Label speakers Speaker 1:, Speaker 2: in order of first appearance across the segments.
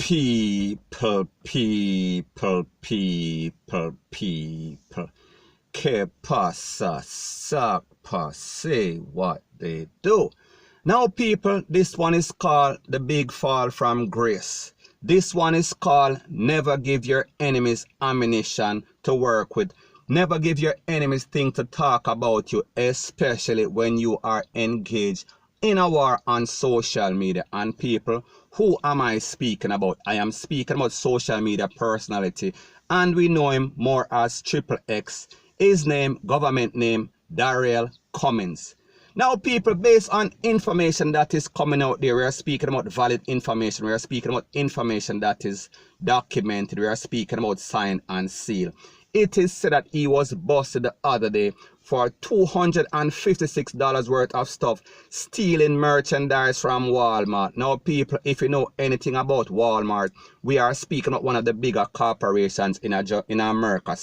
Speaker 1: People. Que pasa, sakpa, say what they do. Now people, this one is called the big fall from grace. This one is called never give your enemies ammunition to work with. Never give your enemies things to talk about you, especially when you are engaged in a war on social media. And people, who am I speaking about? I am speaking about social media personality, and we know him more as Triple X. His name, government name, Darrell Cummings. Now people, based on information that is coming out there, we are speaking about valid information, we are speaking about information that is documented, we are speaking about signed and sealed. It is said that he was busted the other day for $256 worth of stuff, stealing merchandise from Walmart. Now people, if you know anything about Walmart, we are speaking about one of the bigger corporations in America.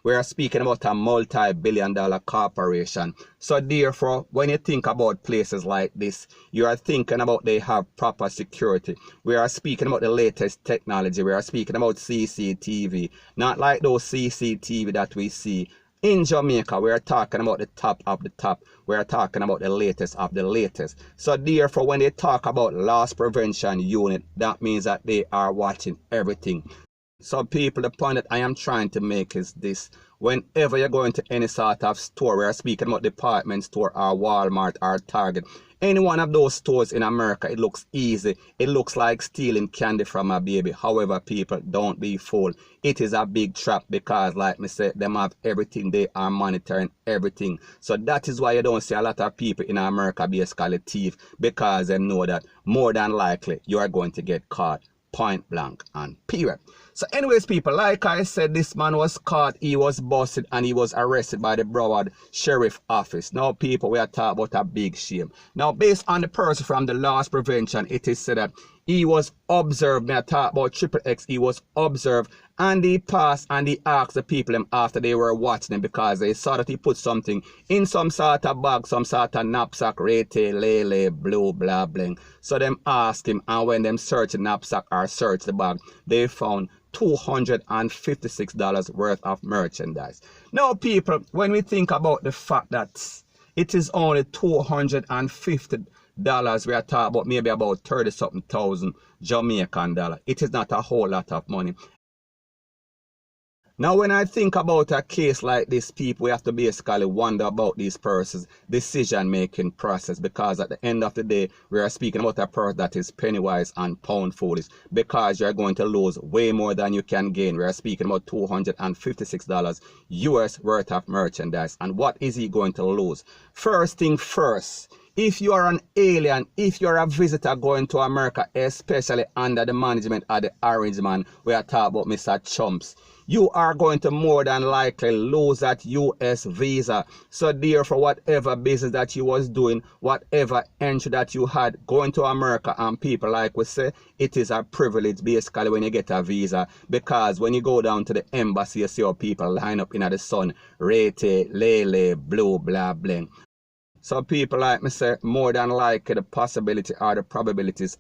Speaker 1: We are speaking about a multi-billion-dollar corporation. So therefore, when you think about places like this, you are thinking about they have proper security. We are speaking about the latest technology. We are speaking about CCTV, not like those CCTV that we see in Jamaica. We are talking about the top of the top. We are talking about the latest of the latest. So therefore, when they talk about loss prevention unit, that means that they are watching everything. So people, the point that I am trying to make is this: whenever you're going to any sort of store, we are speaking about department store or Walmart or Target, any one of those stores in America, it looks easy. It looks like stealing candy from a baby. However, people, don't be fooled. It is a big trap because, like me said, them have everything. They are monitoring everything. So that is why you don't see a lot of people in America basically thief, because they know that more than likely you are going to get caught. Point blank and period. So anyways people, like I said, this man was caught, he was busted, and he was arrested by the Broward Sheriff Office. Now people, we are talking about a big shame. Now based on the person from the loss prevention, it is said that he was observed. When I talk about Triple X, he was observed, and he passed and he asked the people after they were watching him, because they saw that he put something in some sort of bag, some sort of knapsack, rete, lele, blue, blah, bling. So them asked him, and when them searched the knapsack or searched the bag, they found $256 worth of merchandise. Now people, when we think about the fact that it is only $250, we are talking about maybe about 30-something thousand Jamaican dollar. It is not a whole lot of money. Now when I think about a case like this, people, we have to basically wonder about these persons' decision-making process, because at the end of the day, we are speaking about a person that is penny-wise and pound-foolish, because you're going to lose way more than you can gain. We are speaking about $256 US worth of merchandise. And what is he going to lose? First thing first, if you are an alien, if you're a visitor going to America, especially under the management of the orange man, we are talking about Mr. Chumps, you are going to more than likely lose that US visa. So therefore, whatever business that you was doing, whatever entry that you had going to America, and people, like we say, it is a privilege basically when you get a visa, because when you go down to the embassy, you see how people line up in the sun, rete, lele, blue, blah, bling. So people, like me say, more than likely the possibility or the probabilities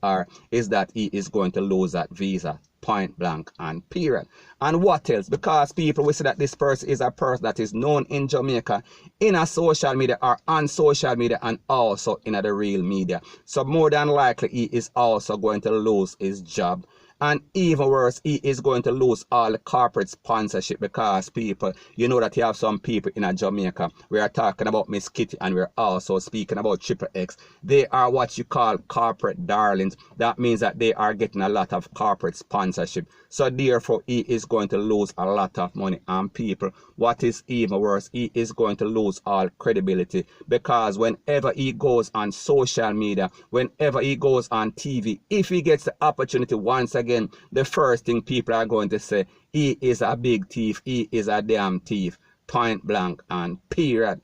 Speaker 1: is that he is going to lose that visa. Point blank and period. And what else? Because people, we see that this person is a person that is known in Jamaica in a social media or on social media, and also in the real media. So more than likely he is also going to lose his job. And even worse, he is going to lose all the corporate sponsorship, because people, you know that you have some people in Jamaica. We are talking about Miss Kitty, and we're also speaking about Triple X. They are what you call corporate darlings. That means that they are getting a lot of corporate sponsorship. So therefore, he is going to lose a lot of money. And people, what is even worse, he is going to lose all credibility, because whenever he goes on social media, whenever he goes on TV, if he gets the opportunity once again, the first thing people are going to say, he is a big thief, he is a damn thief. Point blank and period.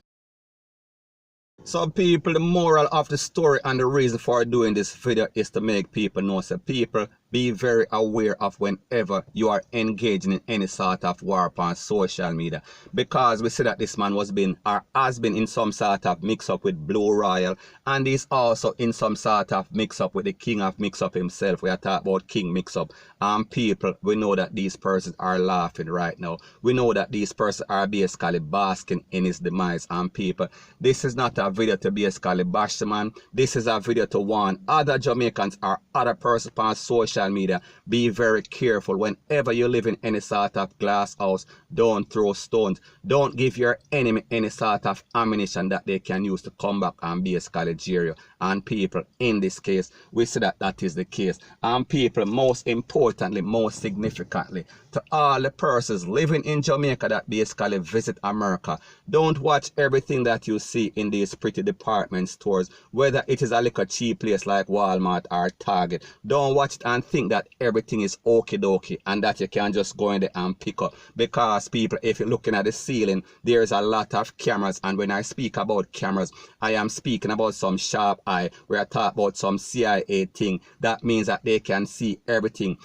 Speaker 1: So people, the moral of the story and the reason for doing this video is to make people know, so people, be very aware of whenever you are engaging in any sort of war on social media, because we see that this man was been or has been in some sort of mix up with Blue Royal, and he's also in some sort of mix up with the king of mix up himself. We are talking about king mix up, and people, we know that these persons are laughing right now. We know that these persons are basically basking in his demise. And people, this is not a video to basically bash the man. This is a video to warn other Jamaicans or other persons on social media. Be very careful whenever you live in any sort of glass house. Don't throw stones. Don't give your enemy any sort of ammunition that they can use to come back and basically jeer you. And people, in this case, we see that that is the case. And people, most importantly, most significantly, to all the persons living in Jamaica that basically visit America, don't watch everything that you see in these pretty department stores, whether it is a little cheap place like Walmart or Target. Don't watch it and think that everything is okie dokie and that you can just go in there and pick up. Because people, if you're looking at the ceiling, there's a lot of cameras, and when I speak about cameras, I am speaking about some sharp eye. We are talking about some CIA thing. That means that they can see everything.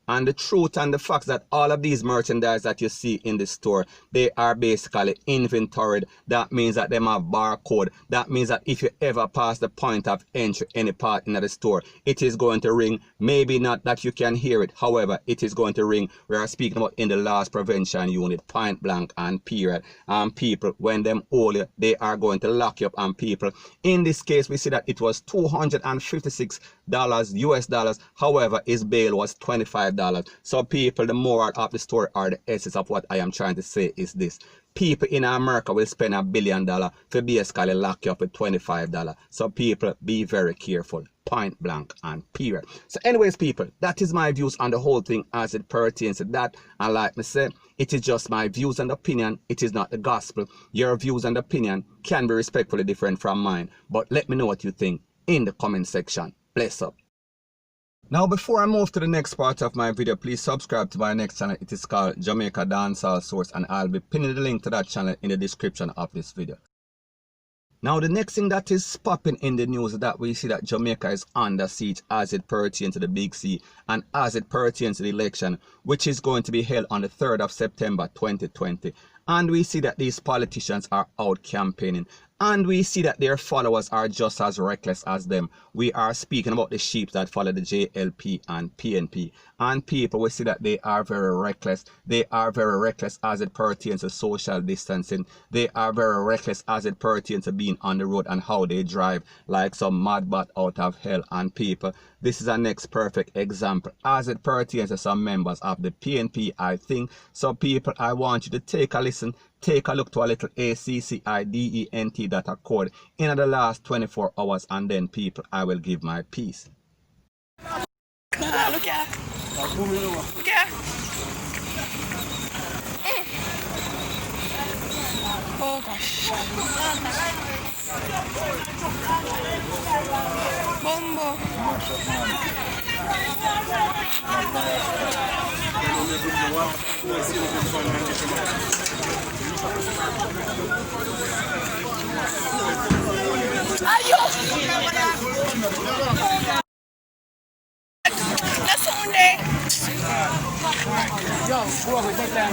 Speaker 1: And the truth and the facts that all of these merchandise that you see in the store, they are basically inventoried. That means that they have barcode. That means that if you ever pass the point of entry any part in the store, it is going to ring. Maybe not that you can hear it. However, it is going to ring. We are speaking about in the loss prevention unit, point blank and period. And people, when them hold you, they are going to lock you up. And people, in this case, we see that it was $256 US dollars. However, his bail was $25. So people, the moral of the story or the essence of what I am trying to say is this: people in America will spend $1 billion to basically lock you up with $25. So people, be very careful, point blank and period. So anyways, people, that is my views on the whole thing as it pertains to that. And like me say, it is just my views and opinion. It is not the gospel. Your views and opinion can be respectfully different from mine, but let me know what you think in the comment section. Bless up. Now, before I move to the next part of my video, please subscribe to my next channel. It is called Jamaica Dancehall Source, and I'll be pinning the link to that channel in the description of this video. Now, the next thing that is popping in the news is that we see that Jamaica is under siege as it pertains to the Big C and as it pertains to the election, which is going to be held on the 3rd of September 2020. And we see that these politicians are out campaigning. And we see that their followers are just as reckless as them. We are speaking about the sheep that follow the JLP and PNP. And people, we see that they are very reckless. They are very reckless as it pertains to social distancing. They are very reckless as it pertains to being on the road and how they drive like some mad bat out of hell. And people, this is a next perfect example as it pertains to some members of the PNP, I think. So people, I want you to take a listen. Take a look to a little ACCIDENT that occurred in the last 24 hours, and then people, I will give my piece.
Speaker 2: Look here. Look here. Oh gosh. Bombo. Ayo. That's Sunday. Yo, bro, we take that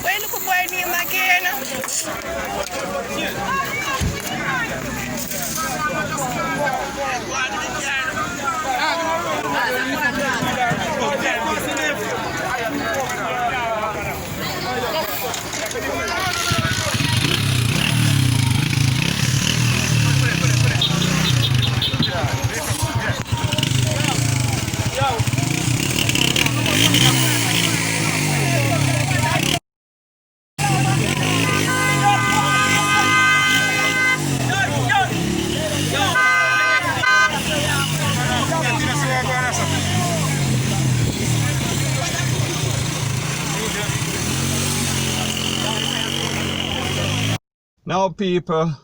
Speaker 2: Wait, look at boy name again.
Speaker 1: Now people,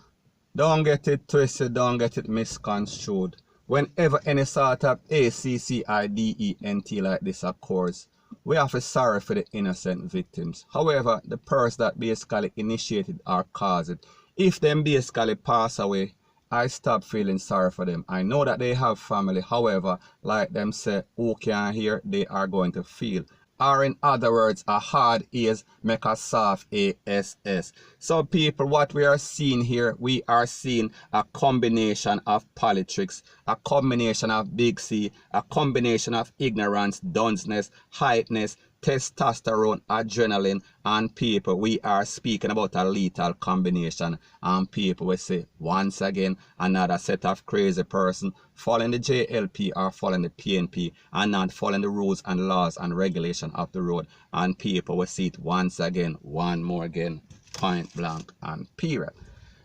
Speaker 1: don't get it twisted, don't get it misconstrued. Whenever any sort of ACCIDENT like this occurs, we have to sorry for the innocent victims. However, the person that basically initiated or caused it, if them basically pass away, I stop feeling sorry for them. I know that they have family. However, like them say, who can hear, they are going to feel. Or in other words, a hard ears make a soft ASS. So people, what we are seeing here, we are seeing a combination of politics, a combination of big C, a combination of ignorance, dunceness, heightness, testosterone, adrenaline, and people, we are speaking about a lethal combination. And people will say, once again, another set of crazy person following the JLP or following the PNP and not following the rules and laws and regulation of the road. And people will see it once again, one more again, point blank and period.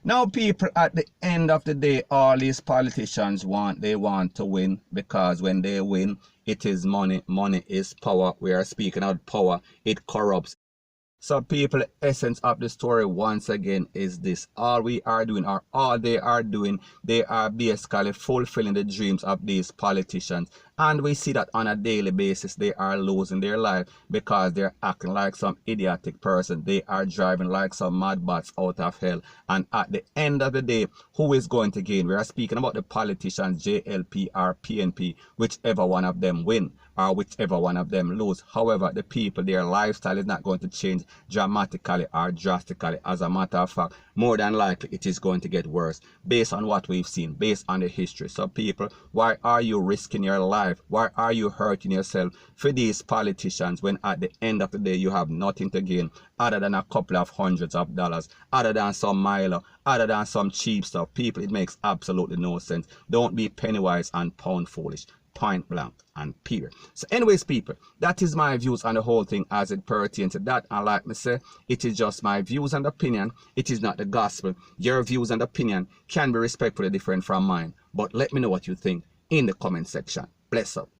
Speaker 1: Now people, at the end of the day, all these politicians want to win, because when they win, it is money. Money is power. We are speaking of power. It corrupts. So people, the essence of the story once again is this. All we are doing, or all they are doing, they are basically fulfilling the dreams of these politicians. And we see that on a daily basis, they are losing their life because they're acting like some idiotic person. They are driving like some mad bats out of hell. And at the end of the day, who is going to gain? We are speaking about the politicians, JLP or PNP, whichever one of them win or whichever one of them lose. However, the people, their lifestyle is not going to change dramatically or drastically. As a matter of fact, more than likely it is going to get worse based on what we've seen, based on the history. So people, why are you risking your life? Why are you hurting yourself for these politicians when at the end of the day you have nothing to gain other than a couple of hundreds of dollars, other than some Milo, other than some cheap stuff? People, it makes absolutely no sense. Don't be penny wise and pound foolish. Point blank and period. So anyways people, that is my views on the whole thing as it pertains to that. And like me say, it is just my views and opinion. It is not the gospel. Your views and opinion can be respectfully different from mine, but let me know what you think in the comment section. Bless up.